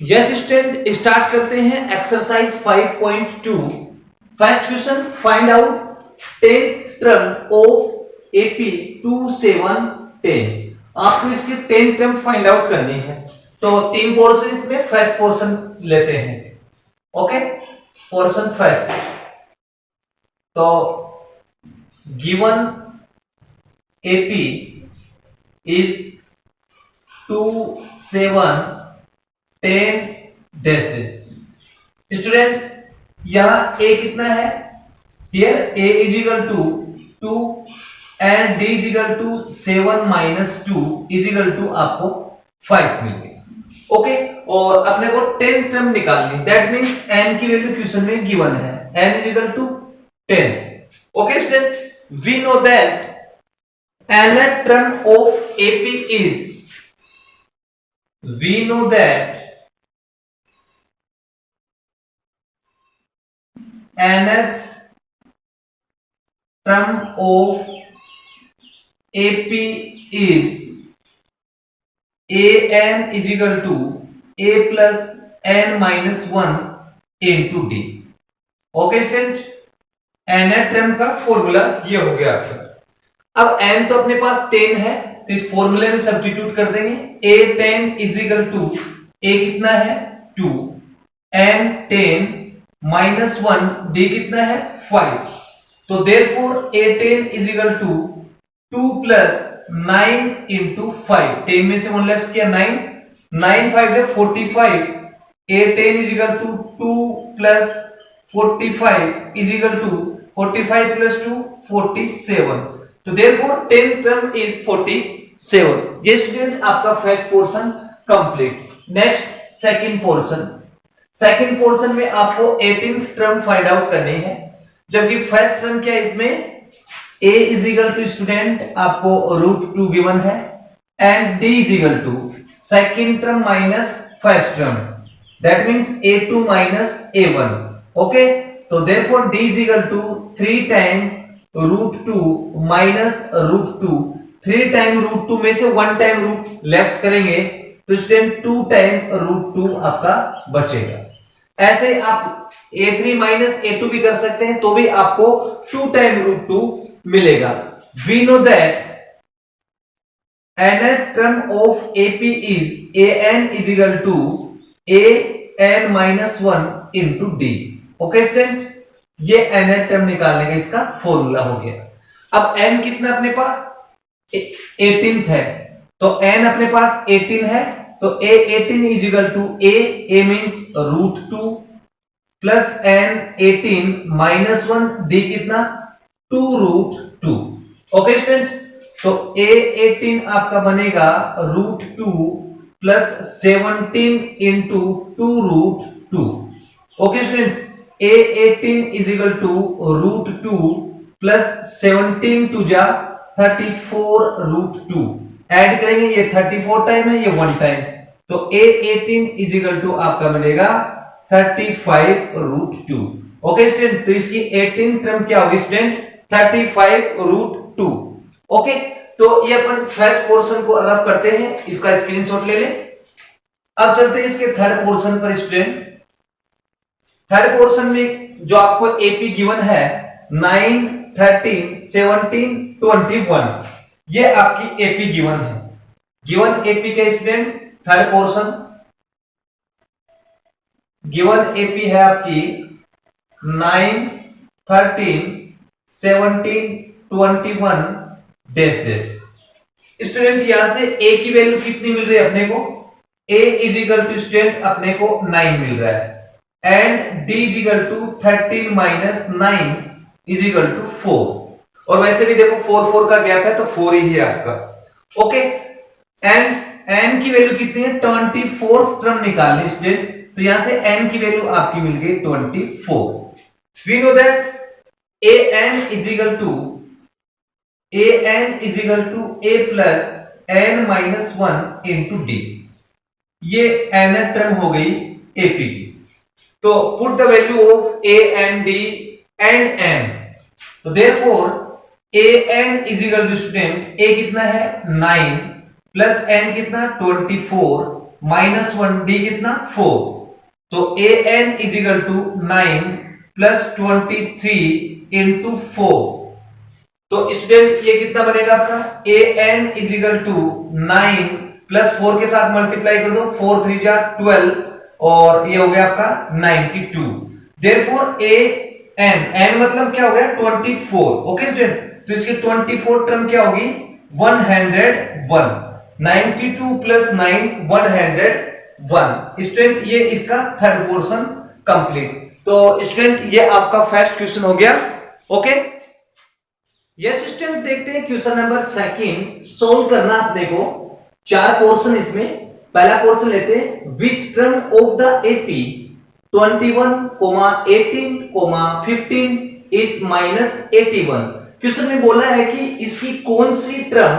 Yes student, start करते हैं exercise 5.2। First question, find out 10th term of AP 2 7 10। आपको इसके 10 टर्म फाइंड आउट करनी है। तो तीन पोर्शन इसमें, फर्स्ट पोर्शन लेते हैं। Okay, portion first. तो given AP is 2 7 10 dash. Student, यहां ए कितना है? Here A is equal to 2 and D is equal to 7 minus 2 is equal to आपको 5 मिल गया। ओके, और अपने को 10 टर्म निकालनी, दैट मींस एन की वैल्यू क्वेश्चन में गिवन है, n is equal to 10। Okay student, we know that nth term of AP is, we know that nth term of AP is an is equal to a plus n minus 1 into d। Okay student, nth term का formula ये हो गया आपका। अब n तो अपने पास 10 है, तो इस फॉर्मूले में सब्स्टिट्यूट कर देंगे। a 10 is equal to a कितना है 2 n 10 माइनस 1 d कितना है 5। तो therefore a 10 is equal to 2 plus 9 into 5। 10 में से 1 लेफ्ट किया 9, 9 5 है 45। a 10 is equal to 2 plus 45 is equal to 45 plus 2 47। तो therefore 10th term is 47। ये स्टूडेंट आपका first portion complete. Next second portion. Second portion में आपको 18th टर्म फाइंड आउट करनी है, जबकि फर्स्ट टर्म क्या है इसमें? a is equal to student आपको √2 गिवन है and d is equal to second term minus first term, that means a2 minus a1। Okay, तो therefore d is equal to 3 time √2 minus √2। 3 time √2 में से 1 time root left करेंगे तो student 2 time √2 आपका बचेगा। ऐसे आप a3 माइनस a2 भी कर सकते हैं, तो भी आपको 2 टाइम √2 मिलेगा। We know that nth term of AP is an is equal to an minus 1 into d। Okay student, ये nth टर्म निकालने का इसका फॉर्मूला हो गया। अब n कितना अपने पास 18th है, तो n अपने पास 18 है, तो a 18 is equal to a means √2 plus n 18 minus 1 d कितना 2√2। ओके स्टूडेंट, तो a 18 आपका बनेगा √2 plus 17 into 2√2। Okay student, a 18 is equal to √2 plus 17 टू जा 34√2। ऐड करेंगे, ये 34 टाइम है, ये 1 टाइम, तो a 18 इज इक्वल टू आपका बनेगा 35√2। ओके स्टूडेंट, तो इसकी 18 टर्म क्या होगी स्टूडेंट? 35√2। ओके, तो ये अपन फर्स्ट पोर्शन को रफ करते हैं, इसका स्क्रीनशॉट ले लें। अब चलते हैं इसके थर्ड पोर्शन पर स्टूडेंट। थर्ड पोर्शन में जो आपको एपी गिवन है 9 13 17 21, ये आपकी एपी गिवन है। गिवन एपी के student third portion, given AP है आपकी 9 13 17 21 डैश डैश। स्टूडेंट, यहां से a की वैल्यू कितनी मिल रही है अपने को? a is equal to student अपने को 9 मिल रहा है and d is equal to 13 minus 9 is equal to 4। और वैसे भी देखो 4 4 का गैप है, तो 4 ही है आपका। ओके, एंड n की वैल्यू कितनी है? 24th टर्म निकालनी स्टूडेंट, तो यहां से n की वैल्यू आपकी मिल गई 24। We know that an is equal to a plus n minus 1 into d। ये nth टर्म हो गई AP की। तो put the value of a and d and n। तो therefore an is equal to student a कितना है 9 plus n कितना 24 -1, D कितना 4, तो an is equal to 9 plus 23 into 4। तो स्टूडेंट ये कितना बनेगा आपका, an is equal to 9 plus 4 के साथ मल्टीप्लाई कर दो, 4 3 जा 12 और ये हो गया आपका 92। देयरफॉर an मतलब क्या हो गया 24। ओके स्टूडेंट, तो इसकी 24 टर्म क्या होगी 101। 92 प्लस 9 101। स्टूडेंट ये इसका थर्ड पोर्शन कंप्लीट। तो स्टूडेंट ये आपका फर्स्ट क्वेश्चन हो गया। ओके यस स्टूडेंट, देखते हैं क्वेश्चन नंबर सेकंड सोल्व करना अपने को। 4 पोर्शन इसमें। पहला पोर्शन लेते हैं, विच term of the AP 21, 18, 15 is -81। Question में बोला है कि इसकी कौन सी टर्म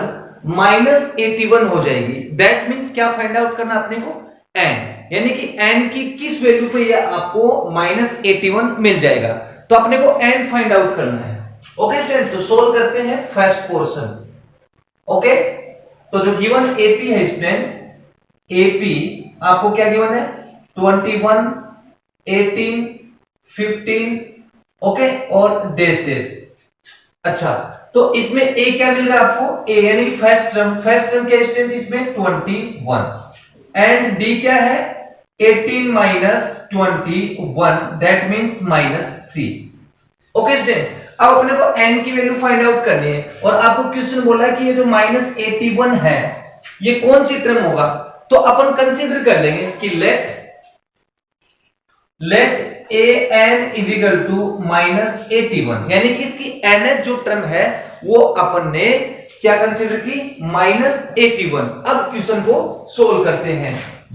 -81 हो जाएगी। दैट मींस क्या फाइंड आउट करना अपने को, n, यानी कि n की किस वैल्यू पे ये आपको -81 मिल जाएगा। तो अपने को n फाइंड आउट करना है। ओके स्टूडेंट, तो सोल्व करते हैं फर्स्ट पोर्शन। ओके, तो जो गिवन एपी है स्टूडेंट, एपी आपको क्या गिवन है 21, 18, 15, ओके और डेस डेस। अच्छा, तो इसमें ए क्या मिल रहा है आपको, ए यानी फर्स्ट टर्म क्या स्टूडेंट इसमें 21 एंड डी क्या है 18 minus 21, that means -3। Okay student, अब अपने को n की वैल्यू फाइंड आउट करनी है और आपको क्वेश्चन बोला है कि ये जो -81 है ये कौन सी टर्म होगा। तो अपन कंसीडर कर लेंगे कि let an is equal to -81, यानी कि इसकी nth जो टर्म है वो अपन ने क्या कंसीडर की -81। अब क्वेश्चन को सोल्व करते हैं।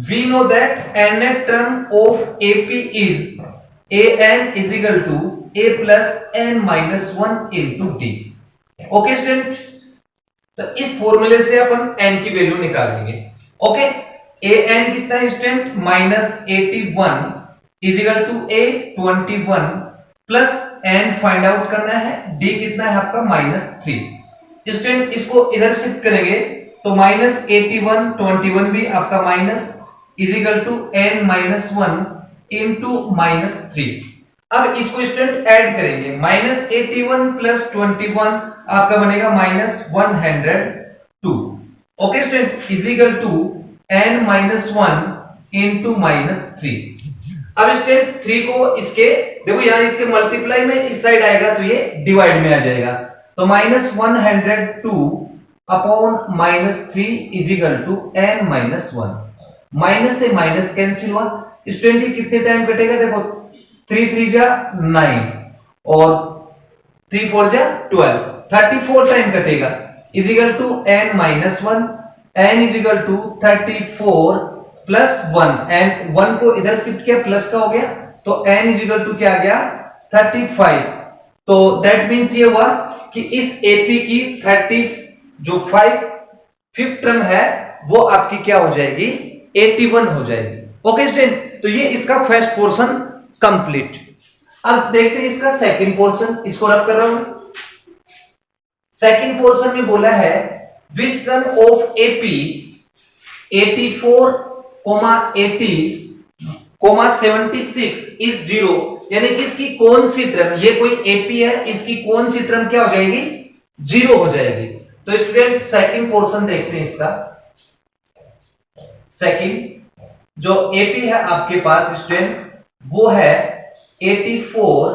We know that nth term of AP is an is equal to a plus n minus 1 into D. Okay student, तो इस फॉर्मूले से अपन n की वैल्यू निकालेंगे। ओके, an कितना है student -81 is equal to a 21 plus n find out करना है, d कितना है आपका -3। स्टूडेंट इसको इधर शिफ्ट करेंगे तो -81 21 भी आपका minus is equal to n minus 1 into -3। अब इसको स्टूडेंट ऐड करेंगे, -81 प्लस 21 आपका बनेगा -102। Okay student, is equal to n minus 1 into -3। अब स्टूडेंट 3 को इसके देखो यहां इसके मल्टीप्लाई में इस साइड आएगा तो ये डिवाइड में आ जाएगा, तो -102 upon -3 is equal to n minus 1। Minus से माइनस कैंसिल हुआ स्टूडेंट, ये कितने टाइम कटेगा देखो 3 3 जा 9 और 3 4 जा 12, 34 टाइम कटेगा is equal to n minus 1। n is equal to 34 plus 1 and 1 को इधर शिफ्ट किया प्लस का हो गया तो n इज इक्वल टू क्या आ गया 35। तो दैट मींस ये हुआ कि इस AP की 30 जो 5th टर्म है वो आपकी क्या हो जाएगी 81 हो जाएगी। ओके स्टूडेंट, तो ये इसका फर्स्ट पोर्शन कंप्लीट। अब देखते हैं इसका सेकंड पोर्शन, इसको रब कर रहा हूं। सेकंड पोर्शन में बोला है विच टर्म ऑफ AP 84, 80, 76 इज 0, यानी कि इसकी कौन सी टर्म, ये कोई AP है, इसकी कौन सी टर्म क्या हो जाएगी 0 हो जाएगी। तो स्टूडेंट सेकंड पोर्शन देखते हैं इसका। सेकंड जो AP है आपके पास स्टूडेंट वो है 84,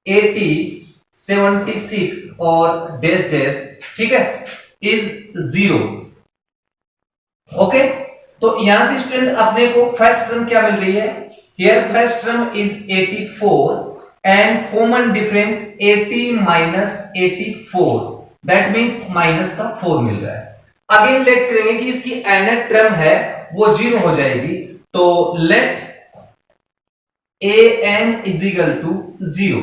80, 76 और डैश डैश, ठीक है, इज 0। ओके, तो यहां से स्टूडेंट अपने को फर्स्ट टर्म क्या मिल रही है, here first term is 84 and common difference 80 minus 84, that means minus का 4 मिल रहा है। अगेन लेट करेंगे कि इसकी nth टर्म है वो 0 हो जाएगी, तो let an is equal to 0।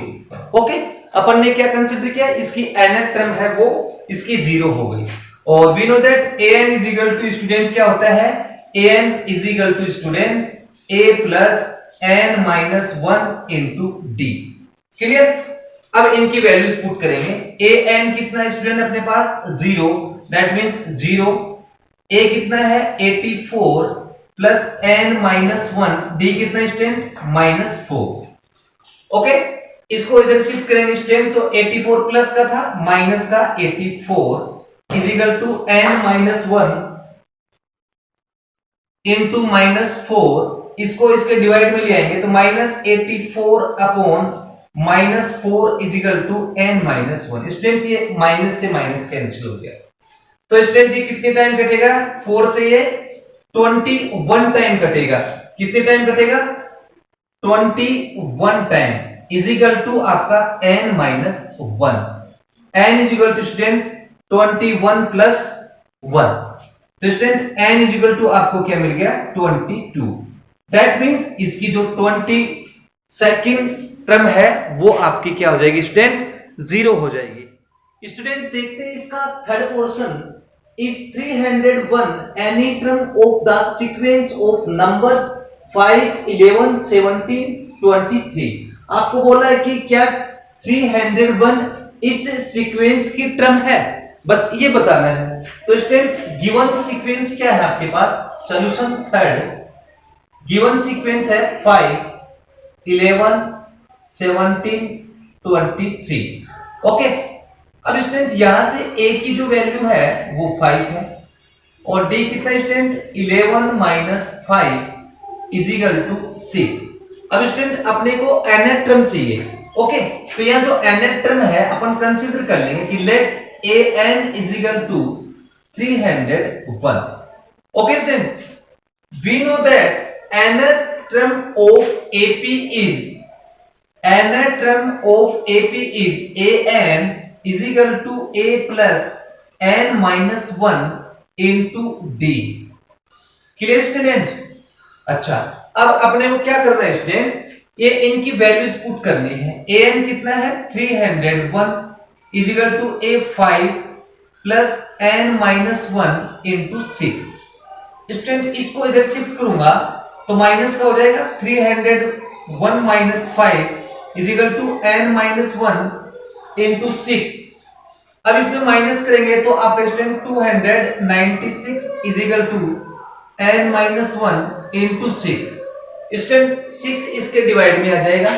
Okay, अपन ने क्या कंसीडर किया, इसकी nth टर्म है वो इसकी 0 हो गई और we know that an is equal to student क्या होता है, an is equal to student a plus n minus 1 into D. Clear, अब इनकी वैल्यूज पुट करेंगे। an कितना स्टूडेंट अपने पास 0, दैट मींस 0 ए कितना है 84 प्लस n माइनस 1, डी कितना स्टूडेंट -4। ओके, इसको इधर शिफ्ट करेंगे स्टूडेंट, तो 84 प्लस का था माइनस का 84 is equal to n minus 1 into -4, इसको इसके डिवाइड में ले आएंगे तो -84 upon -4 is equal to n minus 1। Student ये माइनस से माइनस कैंसिल हो गया, तो स्टूडेंट ये कितने टाइम कटेगा, 4 से ये 21 टाइम कटेगा। कितने टाइम कटेगा, 21 टाइम इज इक्वल टू आपका n minus 1। n is equal to student 21 plus 1, तो student n is equal to आपको क्या मिल गया 22। दैट मींस इसकी जो 22nd टर्म है वो आपकी क्या हो जाएगी स्टूडेंट 0 हो जाएगी। स्टूडेंट देखते हैं इसका third portion is 301 any term of the sequence of numbers 5, 11, 17, 23। आपको बोला है कि क्या 301 इस सीक्वेंस की टर्म है, बस ये बताना है। तो स्टूडेंट गिवन सीक्वेंस क्या है आपके पास, सॉल्यूशन थर्ड, गिवन सीक्वेंस है 5, 11, 17, 23। ओके, अब स्टूडेंट यहां से a की जो वैल्यू है वो 5 है और d कितना student 11 minus 5 is equal to 6। अब स्टूडेंट अपने को nth टर्म चाहिए। ओके, तो यहां जो nth टर्म है अपन कंसीडर कर लेंगे कि let an is equal to 301। Okay student, we know that nth term of ap is an is equal to a plus n minus 1 into d। Clear student? अच्छा, अब अपने को क्या करना है स्टूडेंट, ये इनकी वैल्यूज पुट करनी है। an कितना है 301 is equal to a5 plus n minus 1 into 6। Student इसको इधर शिफ्ट करूंगा तो माइनस का हो जाएगा 301 minus 5 is equal to n minus 1 into 6। अब इसमें माइनस करेंगे तो आप student 296 is equal to n minus 1 into 6। Student 6 इसके डिवाइड में आ जाएगा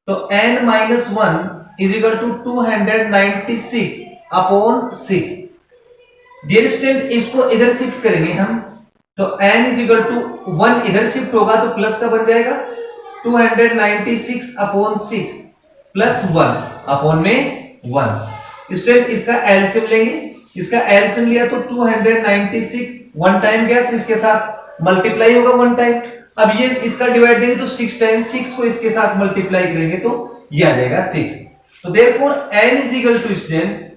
तो n minus 1 is equal to 296 upon 6। Dear student इसको इधर शिफ्ट करेंगे हम तो n इज इक्वल टू 1 इधर शिफ्ट होगा तो प्लस का बन जाएगा 296 अपॉन 6 प्लस 1 अपॉन में 1। स्टूडेंट इसका एलसीएम लेंगे, इसका एलसीएम लिया तो 296 वन टाइम गया तो इसके साथ मल्टीप्लाई होगा 1 टाइम। अब ये इसका डिवाइड देंगे तो 6 टाइम, 6 को इसके साथ मल्टीप्लाई करेंगे तो ये आ जाएगा 6। तो therefore n is equal to student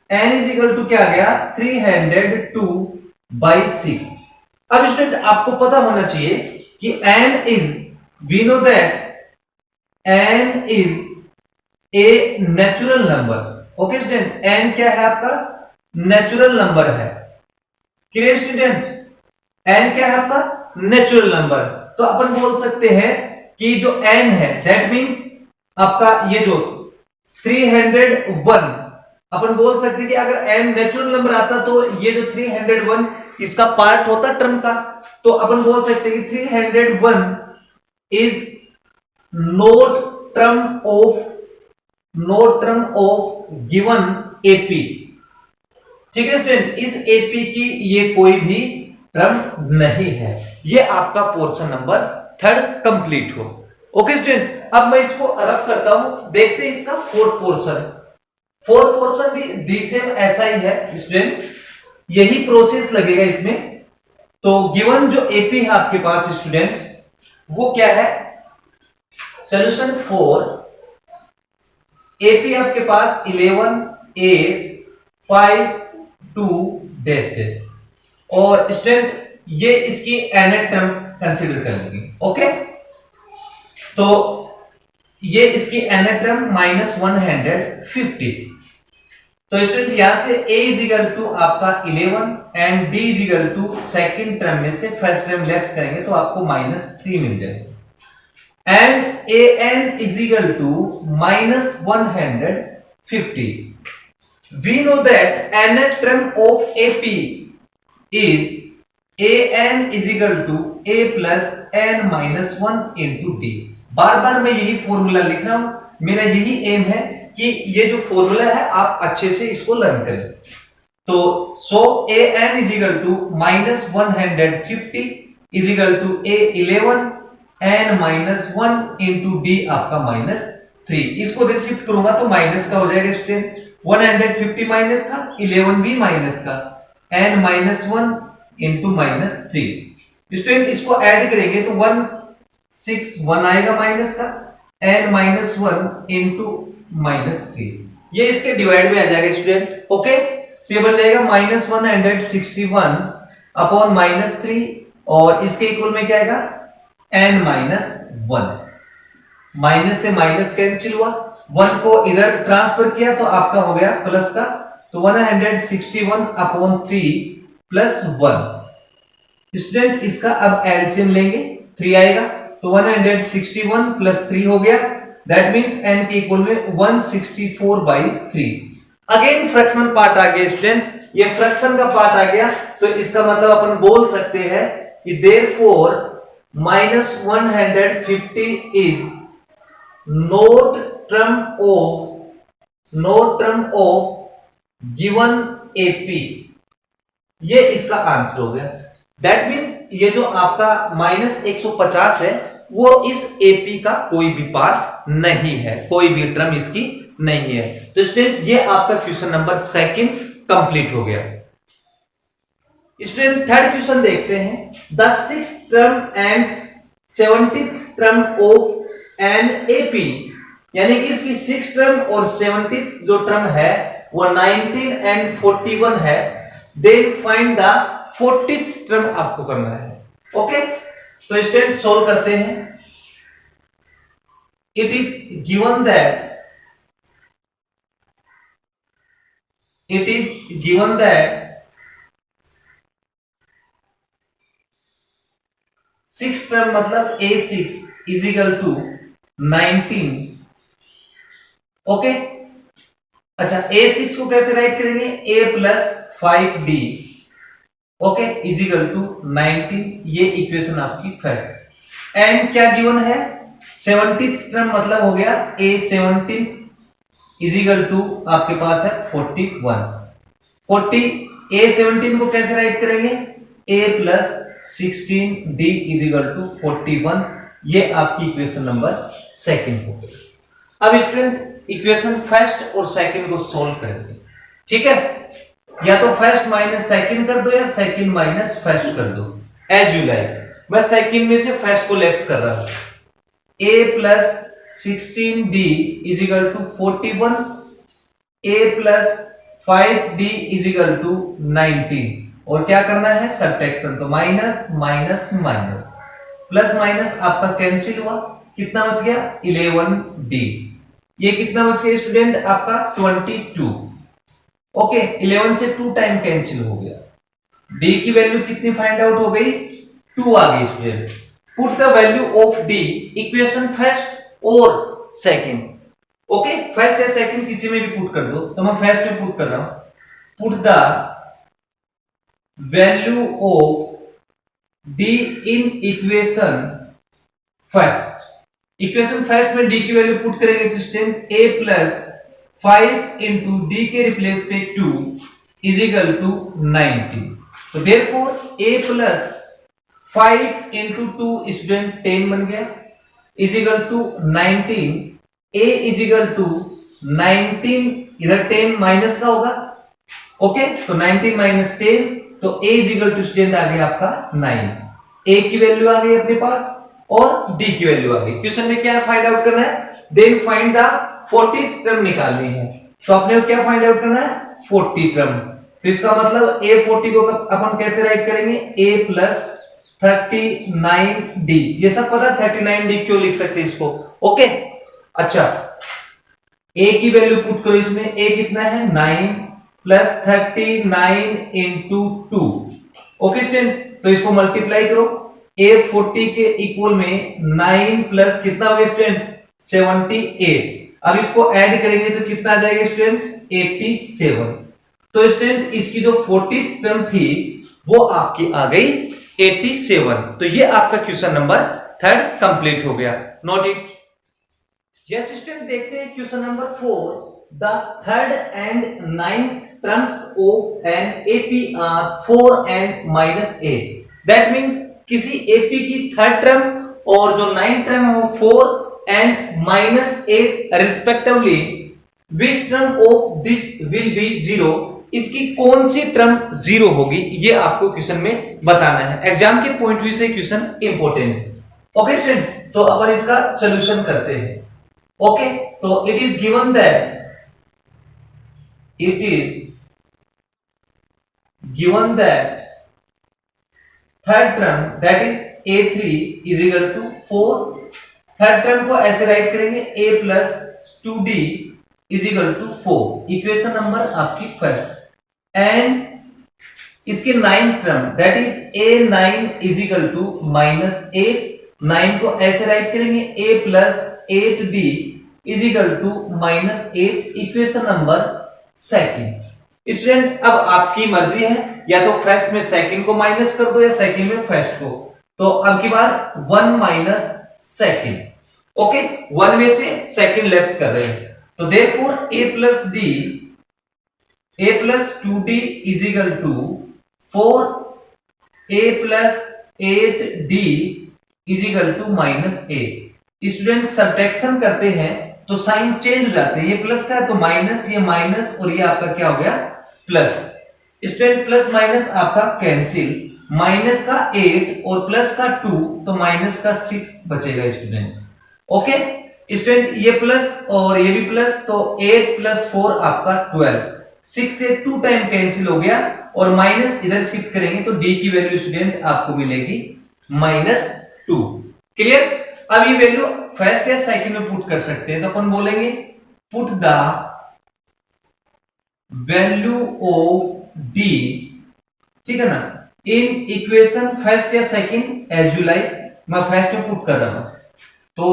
n is equal to क्या आ गया 302/6। अब स्टूडेंट आपको पता होना चाहिए कि n is, we know that n is a natural number. Okay student, n क्या है आपका नेचुरल नंबर है। क्लियर स्टूडेंट, n क्या है आपका नेचुरल नंबर। तो अपन बोल सकते हैं कि जो n है दैट मींस आपका ये जो 301, अपन बोल सकते हैं कि अगर n नेचुरल नंबर आता तो ये जो 301 इसका पार्ट होता टर्म का, तो अपन बोल सकते हैं कि 301 is not term of given AP। ठीक है स्टूडेंट, इस AP की ये कोई भी टर्म नहीं है। ये आपका पोर्शन नंबर 3 कंप्लीट हो। ओके स्टूडेंट, अब मैं इसको रफ करता हूं, देखते हैं इसका फोर्थ पोर्शन भी दी सेम ऐसा ही है स्टूडेंट, यही प्रोसेस लगेगा इसमें। तो गिवन जो AP है आपके पास स्टूडेंट वो क्या है, सॉल्यूशन 4 AP आपके पास 11 8 5 2 डैश डैश, और स्टूडेंट ये इसकी nth टर्म कंसीडर कर लेंगे। ओके, तो ये इसकी nth टर्म -150। तो स्टूडेंट यहां से a इज इक्वल टू आपका 11 and d is equal to second term में से फर्स्ट टर्म लेफ्ट करेंगे तो आपको -3 मिल जाएगा and an is equal to -150। We know that nth term of AP is A N is equal to A plus N minus one into D. बार बार मैं यही फॉर्मूला लिख रहा हूं, मेरा यही एम है कि ये जो फॉर्मूला है आप अच्छे से इसको लर्न करें। तो so A N is equal to minus 150 is equal to A 11 N minus one into D आपका माइनस 3। इसको इधर शिफ्ट करूंगा तो माइनस का हो जाएगा स्टूडेंट, 150 माइनस का, 11 भी माइनस का, n minus one into minus 3। Student इसको ऐड करेंगे तो 161 आएगा माइनस का, n minus one into minus 3। ये इसके डिवाइड में आ जाएगा स्टूडेंट। ओके, तो ये बन जाएगा माइनस 161 अपॉन माइनस 3 और इसके इक्वल में क्या आएगा, एन माइनस 1। माइनस से माइनस कैंसिल हुआ, 1 को इधर ट्रांसफर किया तो आपका हो गया प्लस का, तो 161 अपॉन 3 प्लस 1। स्टूडेंट इसका अब एलसीएम लेंगे, 3 आएगा, तो 161 प्लस 3 हो गया, दैट मींस n के इक्वल में 164/3। अगेन फ्रैक्शनल पार्ट आ गया स्टूडेंट, ये फ्रैक्शन का पार्ट आ गया, तो इसका मतलब अपन बोल सकते हैं कि therefore -150 is not term of given AP. ये इसका आंसर हो गया। दैट मींस ये जो आपका -150 है वो इस एपी का कोई भी पार्ट नहीं है, कोई भी टर्म इसकी नहीं है। तो स्टूडेंट ये आपका क्वेश्चन नंबर 2 कंप्लीट हो गया। स्टूडेंट थर्ड क्वेश्चन देखते हैं। The 6th term and 70th term of an AP, यानी कि इसकी 6th टर्म और 70th जो टर्म है वो 19 एंड 41 है। Then find the 40th term आपको करना है। ओके, तो स्टूडेंट सोल्व करते हैं। It is given that six term मतलब A6 is equal to 19। Okay, अच्छा A6 को कैसे राइट करेंगे, A plus 5D okay is equal to 19। ये इक्वेशन आपकी फर्स्ट। एंड क्या गिवन है, 70th टर्म मतलब हो गया A17 इज इक्वल टू आपके पास है 41। A17 को कैसे राइट करेंगे, A plus 16D is equal to 41। ये आपकी इक्वेशन नंबर 2 हो गई। अब स्टूडेंट इक्वेशन फर्स्ट और सेकंड को सोल्व करेंगे, ठीक है। या तो फर्स्ट माइनस सेकंड कर दो या सेकंड माइनस फर्स्ट कर दो, एज यू लाइक। मैं सेकंड में से फर्स्ट को लेफ्ट कर रहा हूं। A plus 16D is equal to 41, A plus 5D is equal to 19। और क्या करना है, सब्ट्रैक्शन, तो minus minus minus, plus minus आपका कैंसिल हुआ, कितना बच गया 11D। ये कितना बच गया स्टूडेंट आपका 22। ओके, 11 से 2 टाइम कैंसिल हो गया। D की वैल्यू कितनी फाइंड आउट हो गई, 2 आ गई student. Put the value of D equation first और सेकंड। ओके, फर्स्ट या सेकंड किसी में भी पुट कर दो, तो मैं फर्स्ट में पुट कर रहा हूं। Put the value of D in equation first. Equation first में D की वैल्यू पुट करेंगे तो student A plus 5 into D के रिप्लेस पे 2 इज इक्वल टू 19। तो therefore A plus 5 into 2 student 10 बन गया is equal to 19। A is equal to 19, इधर 10 माइनस का होगा। ओके, तो 19 माइनस 10, तो A is equal to student आ गया आपका 9। A की वैल्यू आ गई अपने पास और D की वैल्यू आ गई। क्वेश्चन में क्या फाइंड आउट करना है, then find the 40th term निकालनी है। तो आपने क्या फाइंड आउट करना है, 40 टर्म। तो इसका मतलब A40 को अपन कैसे राइट करेंगे, A प्लस 39D। ये सब पता 39D क्यों लिख सकते हैं इसको। ओके, अच्छा A की वैल्यू पुट करो इसमें। A कितना है 9 प्लस 39 इंटू 2। ओके स्टूडेंट, तो इसको मल्टीप्लाई करो। A40 के इक्वल में 9 प्लस कितना हो गया स्टूडेंट 78। अब इसको ऐड करेंगे तो कितना आ जाएगा स्टूडेंट 87। तो स्टूडेंट इसकी जो 40th टर्म थी वो आपकी आ गई 87। तो ये आपका क्वेश्चन नंबर 3 कंप्लीट हो गया। Note it. यस स्टूडेंट, देखते हैं question number 4। The third and ninth terms of an AP are 4 and -8। That means किसी एपी की थर्ड टर्म और जो नाइन्थ टर्म है वो 4 and -8 respectively. Which term of this will be 0। इसकी कौन सी टर्म 0 होगी, ये आपको क्वेश्चन में बताना है। एग्जाम के पॉइंट व्यू से क्वेश्चन इंपॉर्टेंट है। ओके स्टूडेंट, तो अपन इसका सॉल्यूशन करते हैं। ओके, तो it is given that third term that is a3 is equal to 4। Third term को ऐसे राइट करेंगे a plus 2d is equal to 4। Equation number आपकी फर्स्ट। एंड इसके ninth term that is a9 is equal to -8। 9 को ऐसे write करेंगे a plus 8d is equal to -8। Equation number second. Student, अब आपकी मर्जी है, या तो फर्स्ट में सेकंड को माइनस कर दो या सेकंड में फर्स्ट को। तो अब की बार 1 माइनस सेकंड। ओके, 1 में से सेकंड लेफ्ट कर रहे हैं। तो therefore a plus 2d is equal to 4a plus 8d is equal to -8। Student, subtraction करते हैं तो साइन चेंज हो जाते हैं। ये प्लस का है तो माइनस, ये माइनस, और ये आपका क्या हो गया प्लस। स्टूडेंट, प्लस माइनस आपका कैंसिल। माइनस का 8 और प्लस का 2, तो माइनस का 6 बचेगा स्टूडेंट। ओके स्टूडेंट, ये प्लस और ये भी प्लस, तो 8 प्लस 4 आपका 12। 6 से 2 टाइम कैंसिल हो गया और माइनस इधर शिफ्ट करेंगे तो d की वैल्यू स्टूडेंट आपको मिलेगी -2। क्लियर। अब ये वैल्यू फर्स्ट या सेकंड में पुट कर सकते हैं, तो अपन बोलेंगे put the value of d, ठीक है ना, इन इक्वेशन फर्स्ट या सेकंड एज यू लाइक। मैं फर्स्ट में पुट कर रहा हूं, तो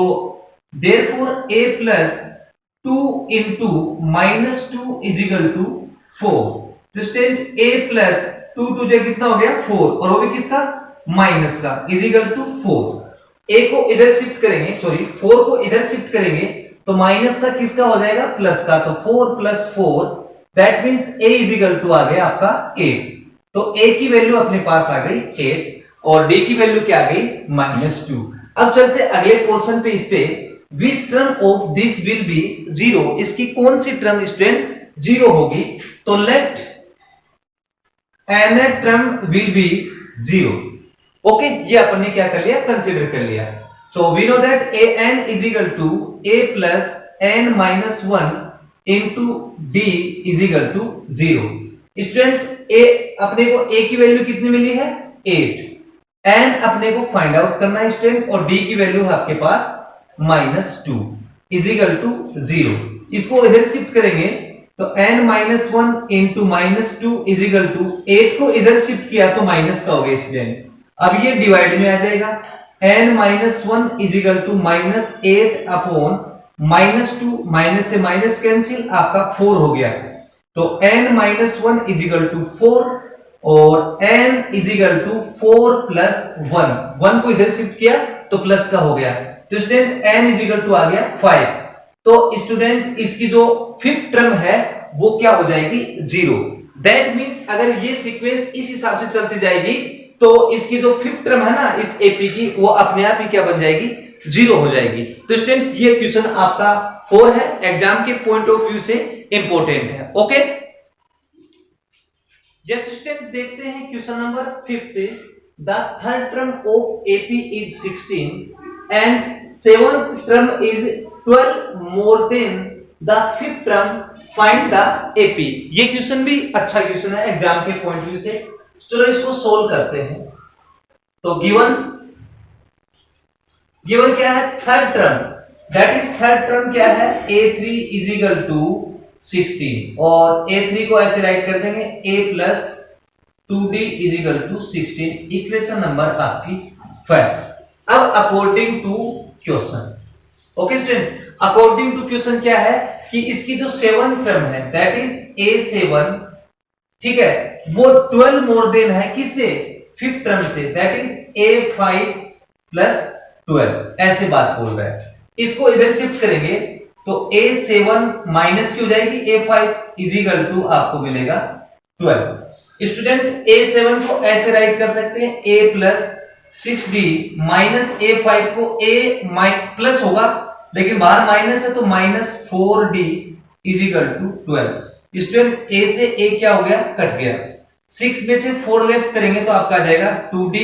therefore a plus 2 into -2 is equal to 4। तो स्टूडेंट a प्लस 2 टू जो कितना हो गया 4, और वो भी किसका माइनस का, इज इक्वल टू 4। a को इधर शिफ्ट करेंगे, सॉरी 4 को इधर शिफ्ट करेंगे तो माइनस का किसका हो जाएगा प्लस का। तो 4 प्लस 4 दैट मींस a इज इक्वल टू आ गया आपका 8। तो a की वैल्यू अपने पास आ गई 8 और d की वैल्यू क्या आ गई -2। अब चलते अगले पोर्शन पे। इस पे which term of this will be 0। इसकी कौन सी टर्म स्टूडेंट 0 होगी। तो let n term will be 0। Okay, ये अपन ने क्या कर लिया कंसीडर कर लिया। So we know that a n is equal to a plus n minus 1 into d is equal to 0। Student, a अपने को a की वैल्यू कितनी मिली है 8। n अपने को फाइंड आउट करना है स्टूडेंट, और d की वैल्यू है आपके पास -2 इज इक्वल टू 0। इसको इधर शिफ्ट करेंगे तो n minus 1 into -2 is equal to 8 को इधर शिफ्ट किया तो माइनस का हो गया स्टूडेंट। अब ये डिवाइड में आ जाएगा। n minus 1 is equal to -8 upon -2, minus से माइनस कैंसिल, आपका 4 हो गया। तो n minus 1 is equal to 4 और n is equal to 4 plus 1 को इधर शिफ्ट किया तो प्लस का हो गया। तो student n is equal to आ गया 5। तो स्टूडेंट, इसकी जो फिफ्थ टर्म है वो क्या हो जाएगी 0। दैट मींस अगर ये सीक्वेंस इस हिसाब से चलती जाएगी तो इसकी जो फिफ्थ टर्म है ना इस एपी की, वो अपने आप ही क्या बन जाएगी 0 हो जाएगी। तो स्टूडेंट, ये क्वेश्चन आपका 4 है, एग्जाम के पॉइंट ऑफ व्यू से इंपॉर्टेंट है। ओके यस स्टूडेंट, देखते हैं question number 5। The third term of AP is 16 and seventh term is 12 more then the fifth term, find the AP. ये क्वेश्चन भी अच्छा क्वेश्चन है एग्जाम के पॉइंट व्यू से। चलो इसको सोल्व करते हैं। तो गिवन क्या है third term, that is third term क्या है a3 इज इक्वल टू 16 और a3 को ऐसे राइट कर देंगे a plus 2d is equal to 16। Equation number आपकी फर्स्ट। अब according to question, okay student, according to question क्या है कि इसकी जो सेवंथ टर्म है दैट इज a7 ठीक है, वो 12 मोर देन है किससे, फिफ्थ टर्म से, दैट इज A5 प्लस 12, ऐसे बात बोल रहा है। इसको इधर शिफ्ट करेंगे तो A7 माइनस की हो जाएगी A5 इजिकल टू आपको मिलेगा 12। स्टूडेंट A7 को ऐसे राइट कर सकते हैं A plus 6D minus A5 को A प्लस होगा, लेकिन बाहर माइनस है तो minus 4D is equal to 12। Student A से A क्या हो गया, कट गया। 6 में से 4 लेफ्ट करेंगे तो आपका आ जाएगा 2D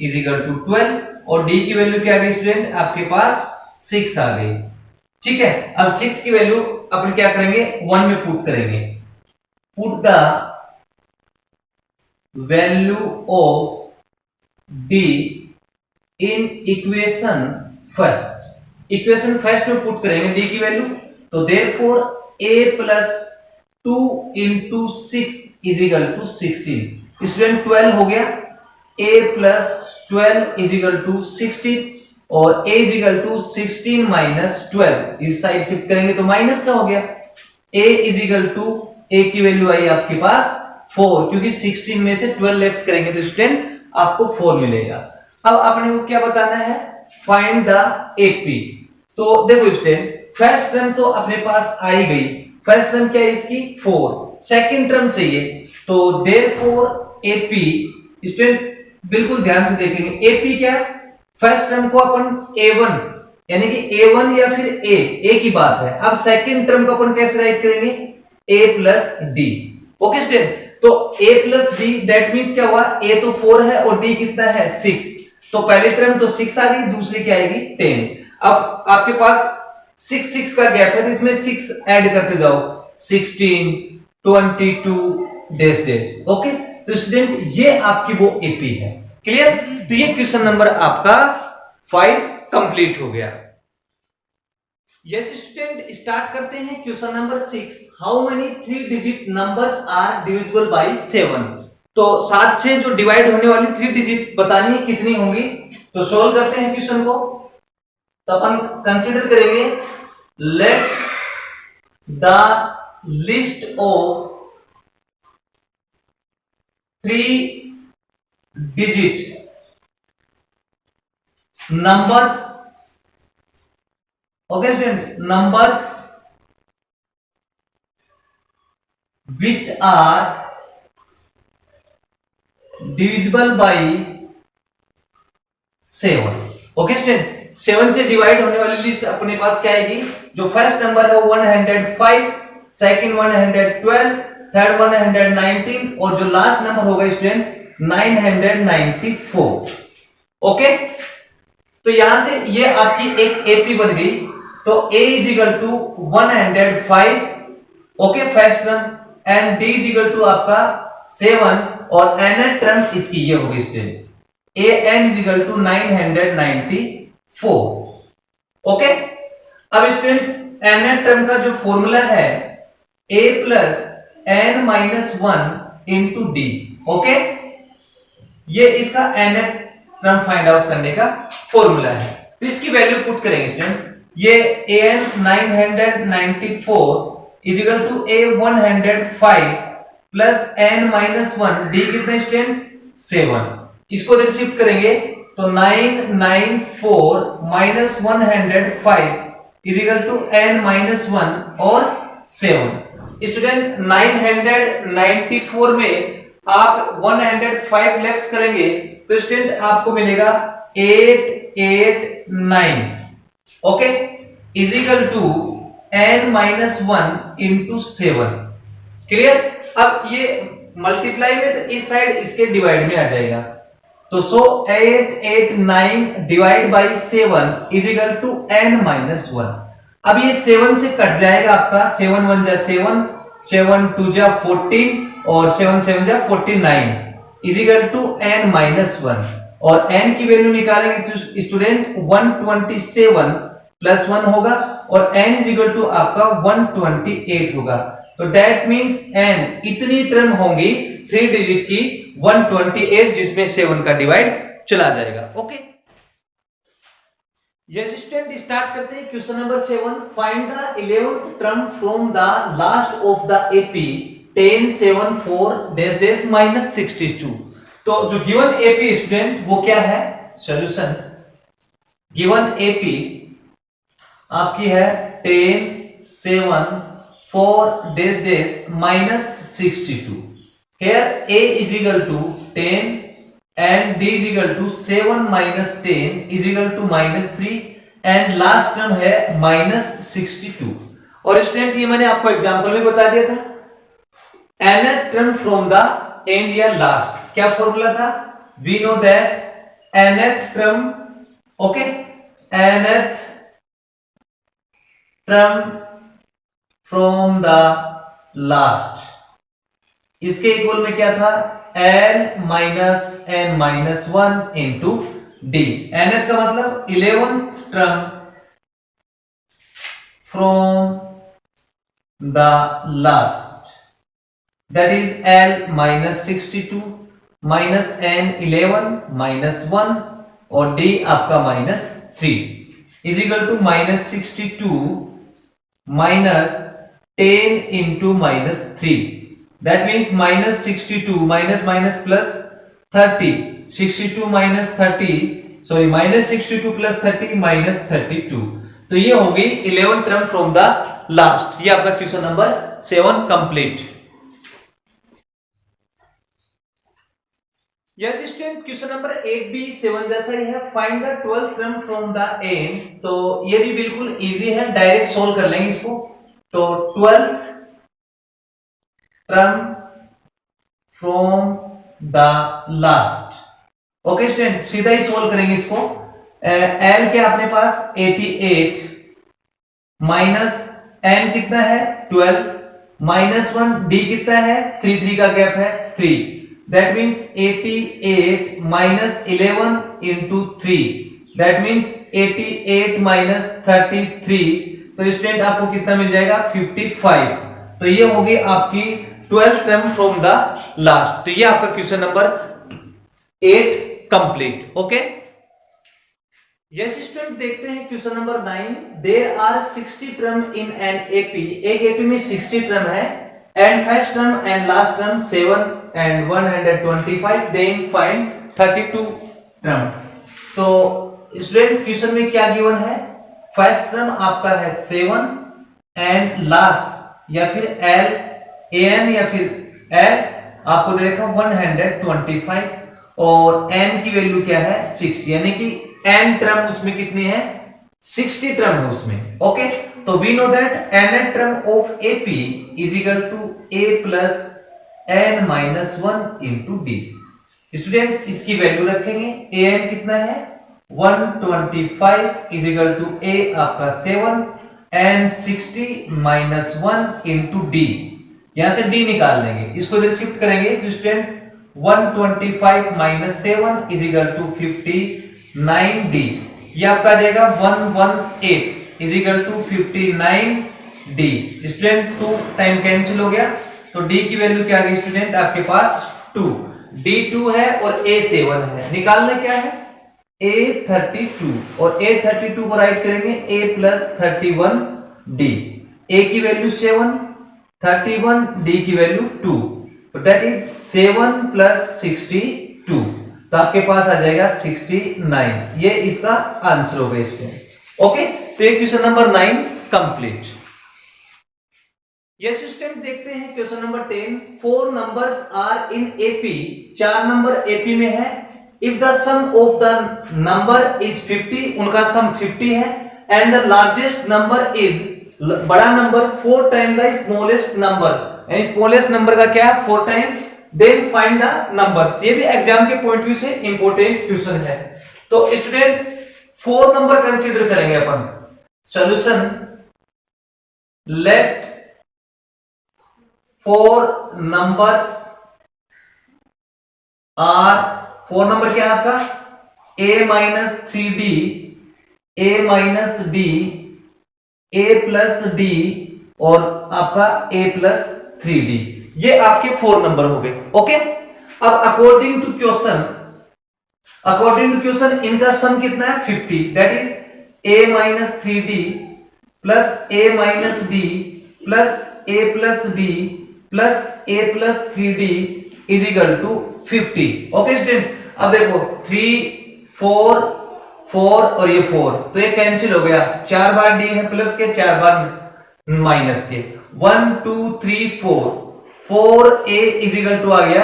इजिकल टू 12, और D की वैल्यू क्या आ गई स्टूडेंट, आपके पास 6 आ गई। ठीक है, अब 6 की वैल्यू अपन क्या करेंगे, 1 में पुट करेंगे। Put the value of D in equation first. Equation first में पुट करेंगे D की वैल्यू, तो therefore A plus 2 into 6 is equal to 16। Student 12 हो गया, A प्लस 12 इजिकल टू 16, और A इजिकल टू 16 माइनस 12, इस साइड शिफ्ट करेंगे तो माइनस का हो गया। A इजिकल टू A की वैल्यू आई आपके पास 4, क्योंकि 16 में से 12 लेफ्ट करेंगे तो स्टूडेंट आपको 4 मिलेगा। अब अपने को क्या बताना है, फाइंड द AP। तो देखो स्टूडेंट, फर्स्ट टर्म तो अपने पास आ ही गई, फर्स्ट टर्म क्या है इसकी 4, सेकंड टर्म चाहिए, तो देयरफॉर AP। स्टूडेंट बिल्कुल ध्यान से देखेंगे, AP क्या है, फर्स्ट टर्म को अपन A1 यानी कि A1 या फिर A की बात है। अब सेकंड टर्म को अपन कैसे राइट करेंगे, A plus D। Okay student, तो A plus D that means क्या हुआ, A तो 4 है और D कितना है 6, तो पहली टर्म तो 6 आ गई, दूसरी क्या आएगी 10। अब आपके पास 6 का गैप है तो इसमें 6 ऐड करते जाओ, 16 22 डैश डैश। ओके, तो स्टूडेंट ये आपकी वो AP है। क्लियर, तो ये क्वेश्चन नंबर आपका 5 कंप्लीट हो गया। यस स्टूडेंट, स्टार्ट करते हैं question number 6। How many 3 digit numbers are divisible by 7। तो 7 से जो डिवाइड होने वाली 3 डिजिट बतानी है कितनी होंगी, तो सोल्व करते हैं क्वेश्चन को। तो अपन कंसीडर करेंगे, let the list of 3 digit numbers, okay student, numbers which are divisible by 7। Okay student, 7 से डिवाइड होने वाली लिस्ट अपने पास क्या आएगी, जो फर्स्ट नंबर है 105, सेकंड 112, थर्ड 119, और जो लास्ट नंबर होगा स्टूडेंट 994। ओके, तो यहां से ये आपकी एक AP बन गई, तो A is equal to 105, okay first term, and D is equal to आपका 7, और nth टर्म इसकी ये होगी student AN is equal to 994। Okay, अब स्टूडेंट nth टर्म का जो फॉर्मूला है A plus n minus 1 into D। Okay, ये इसका nth टर्म फाइंड आउट करने का फॉर्मूला है, तो इसकी वैल्यू पुट करेंगे स्टूडेंट। ये AN 994 is equal to A 105 plus n minus 1, D कितना स्टूडेंट 7। इसको जब शिफ्ट करेंगे तो 994 minus 105 is equal to n minus 1 और 7। स्टूडेंट 994 में आप 105 लेफ्ट करेंगे तो स्टूडेंट आपको मिलेगा 889, okay, is equal to n minus 1 into 7। Clear, अब ये मल्टीप्लाई में तो इस साइड इसके डिवाइड में आ जाएगा, तो 889 divide by 7 is equal to n minus 1। अब ये 7 से कट जाएगा आपका, 7 1 जा 7, 7 2 जा 14 और 7 7 जा 49 is equal to n minus 1, और n की वैल्यू निकालेंगे स्टूडेंट 127 प्लस 1 होगा, और n इज इक्वल टू आपका 128 होगा। तो दैट मींस n इतनी टर्म होंगी 3 डिजिट की 128, जिसमें 7 का डिवाइड चला जाएगा। ओके, यस स्टूडेंट, स्टार्ट करते हैं question number 7। Find the 11th term from the last of the AP 10 7 4 dash dash minus 62। तो जो गिवन एपी स्टूडेंट वो क्या है, सॉल्यूशन गिवन एपी आपकी है 10 7 4 dash dash minus 62। here a is equal to 10 and d is equal to 7 minus 10 is equal to minus 3 and last term है minus 62। और student ये मैंने आपको एग्जांपल में बता दिया था, nth term from the end या लास्ट, क्या फॉर्मूला था, we know that nth term, okay, nth term from the last, इसके इक्वल में क्या था, l minus n minus 1 into d. nth का मतलब 11th term from the last, that is l minus 62 minus n 11 minus 1 और d आपका minus 3 is equal to minus 62 minus 10 into minus 3, that means minus 62 minus minus plus 30, 62 minus 30, sorry minus 62 plus 30 minus 32। तो ये हो गई 11 term from the last. ये आपका question number 7 complete. Yes student, question number 8 भी 7 जैसा ही है, find the 12th term from the and. तो ये भी बिल्कुल इजी है, डायरेक्ट सोल्व कर लेंगे इसको। तो 12th term from the last, okay student, सीधा ही सोल्व करेंगे इसको। एल क्या अपने पास 88 माइनस एन कितना है 12 माइनस 1, डी कितना है 3 3 का गैप है 3, that means 88 minus 11 into 3, that means 88 minus 33। तो स्टूडेंट आपको कितना मिल जाएगा 55। तो ये होगी आपकी 12th term from the last. तो ये आपका question number 8 complete, okay. Yes student, देखते हैं question number 9। There are 60 term in an AP, एक एपी में 60 टर्म है, and first term and last term 7 and 125, then find 32 term. तो student question में क्या गिवन है, फर्स्ट टर्म आपका है 7 एंड लास्ट या फिर एल an या फिर l आपको दे रखा 125 और n की वैल्यू क्या है 60, यानी कि n टर्म उसमें कितनी है 60 टर्म है उसमें, ओके। तो we know that nth term of AP is equal to a plus n minus 1 into d. Student इसकी वैल्यू रखेंगे, an कितना है 125 इज इक्वल टू a आपका 7 एंड 60 माइनस 1 इंटू डी, यहां से d निकाल लेंगे, इसको इधर शिफ्ट करेंगे तो student 125 minus 7 is equal to 59d, ये आपका देगा 118 is equal to 59d। Student 2 time cancel हो गया, तो d की वैल्यू क्या आ गई स्टूडेंट आपके पास 2, d 2 है और a 7 है, निकालना क्या है a 32 और a 32 को राइट करेंगे a प्लस 31d, a की वैल्यू 7, 31, d की वैल्यू 2, तो दैट इज 7 प्लस 62, तो आपके पास आ जाएगा 69। ये इसका आंसर होगा इसमें, ओके। तो ये question number 9 complete. Yes student, देखते हैं question number 10। 4 numbers are in AP, 4 number AP में है। If the sum of the number is 50, उनका सम 50 है, and the largest number is, बड़ा number 4 time the smallest number, यानी smallest number का क्या है 4 time, then find the numbers. ये भी एग्जाम के पॉइंट व्यू से इंपॉर्टेंट क्वेश्चन है। तो स्टूडेंट 4 नंबर कंसीडर करेंगे अपन। Solution, let 4 numbers are, 4 number क्या है आपका a minus 3d, a minus d, a plus d और आपका a प्लस 3d, ये आपके 4 नंबर हो गए, ओके। अब अकॉर्डिंग टू क्वेश्चन इनका सम कितना है 50, that is a minus 3d plus a minus d plus a plus d plus a plus 3d is equal to 50। Okay student, अब देखो 3 4 4 और ये 4 तो ये कैंसिल हो गया, 4 बार डी है प्लस के, 4 बार माइनस के, 1 2 3 4 4 ए इज इक्वल टू आ गया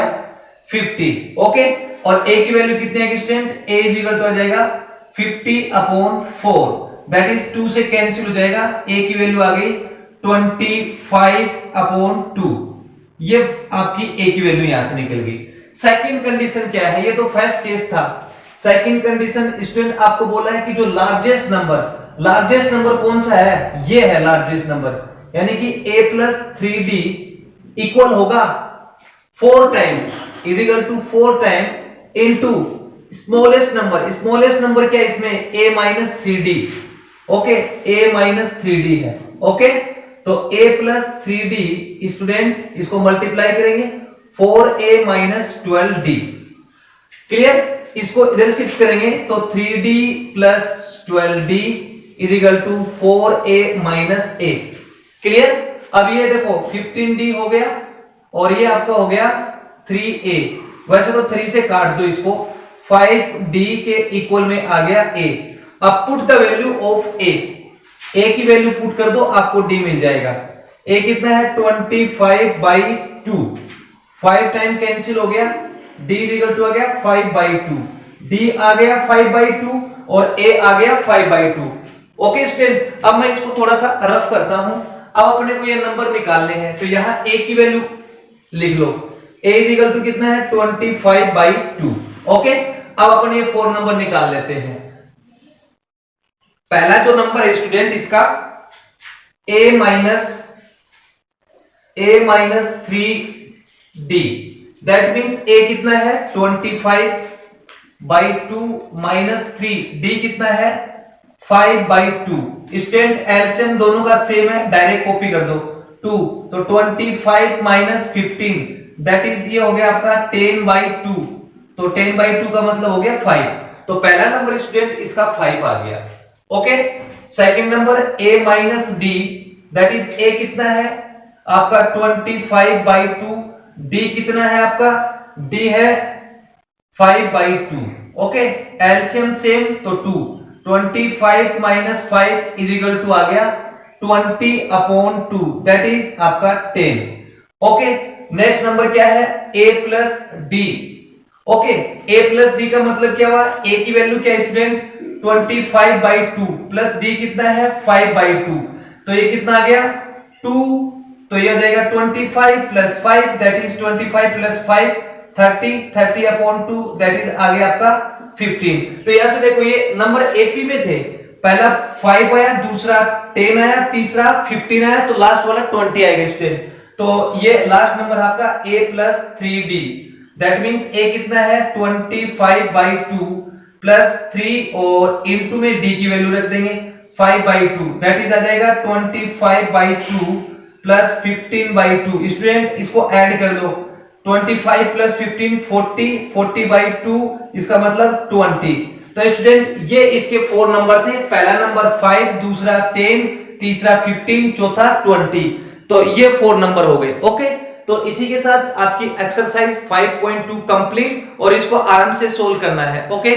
50। ओके, और ए की वैल्यू कितनी है student, A is equal to आ जाएगा 50 अपॉन 4, दैट इज 2 से कैंसिल हो जाएगा, ए की वैल्यू आ गई 25 अपॉन 2, ये आपकी ए की वैल्यू यहां से निकल गई। सेकंड कंडीशन क्या है, ये तो फर्स्ट केस था। सेकंड कंडीशन स्टूडेंट आपको बोला है कि जो लार्जेस्ट नंबर कौन सा है, ये है लार्जेस्ट नंबर, यानी कि a प्लस 3d इक्वल होगा 4 time is equal to 4 time into smallest number क्या है इसमें, a minus 3d। Okay, a minus 3d है। ओके, तो a प्लस 3d स्टूडेंट इसको मल्टीप्लाई करेंगे 4a माइनस 12d। क्लियर, इसको इधर शिफ्ट करेंगे तो 3d plus 12d is equal to 4a minus 8। Clear, अब ये देखो 15d हो गया और ये आपका हो गया 3a, वैसे तो 3 से काट दो इसको, 5d के इक्वल में आ गया a। अब put the value of a की वैल्यू पुट कर दो, आपको d मिल जाएगा। a कितना है 25/2, 5 टाइम कैंसिल हो गया, d इज इक्वल टू आ गया 5/2, d आ गया 5/2 और a आ गया 5/2। ओके स्टूडेंट, अब मैं इसको थोड़ा सा रफ करता हूं। अब अपने को ये नंबर निकालने हैं, तो यहां a की वैल्यू लिख लो, a इज इक्वल टू कितना है 25/2। ओके, अब अपन ये 4 नंबर निकाल लेते हैं। पहला जो नंबर है स्टूडेंट इसका a minus 3d, that means a कितना है 25/2 माइनस 3, d कितना है 5/2। स्टूडेंट एलसीएम दोनों का सेम है, डायरेक्ट कॉपी कर दो 2, तो 25 माइनस 15 दैट इज ये हो गया आपका 10/2, तो 10/2 का मतलब हो गया 5। तो पहला नंबर स्टूडेंट इसका 5 आ गया। Okay, second number a minus d, that is a कितना है आपका 25/2, d कितना है आपका, d है 5/2। ओके, एलसीएम सेम तो 2, 25 माइनस 5 इज इक्वल टू आ गया 20/2, दैट इज आपका 10। ओके, नेक्स्ट नंबर क्या है a plus d। Okay, a plus d का मतलब क्या हुआ, a की वैल्यू क्या है स्टूडेंट 25/2 प्लस d कितना है 5/2, तो ये कितना आ गया 2, तो ये हो जाएगा 25 plus 5 that is 25 plus 5 30/2 that is आ गया आपका 15। तो यहां से देखो ये नंबर एपी में थे, पहला 5 आया, दूसरा 10 आया, तीसरा 15 आया, तो लास्ट वाला 20 आएगा स्टूडेंट। तो ये लास्ट नंबर आपका a plus 3d, that means a कितना है 25/2 प्लस 3 और इनटू में d की वैल्यू रख देंगे 5/2, दैट इज आ जाएगा 25/2 प्लस 15/2। स्टूडेंट इसको ऐड कर दो, 25 प्लस 15 40, 40/2 इसका मतलब 20। तो स्टूडेंट ये इसके 4 नंबर थे, पहला नंबर 5, दूसरा 10, तीसरा 15, चौथा 20। तो ये 4 नंबर हो गए। ओके, तो इसी के साथ आपकी एक्सरसाइज 5.2 कंप्लीट और इसको आराम से सोल्व करना है। ओके।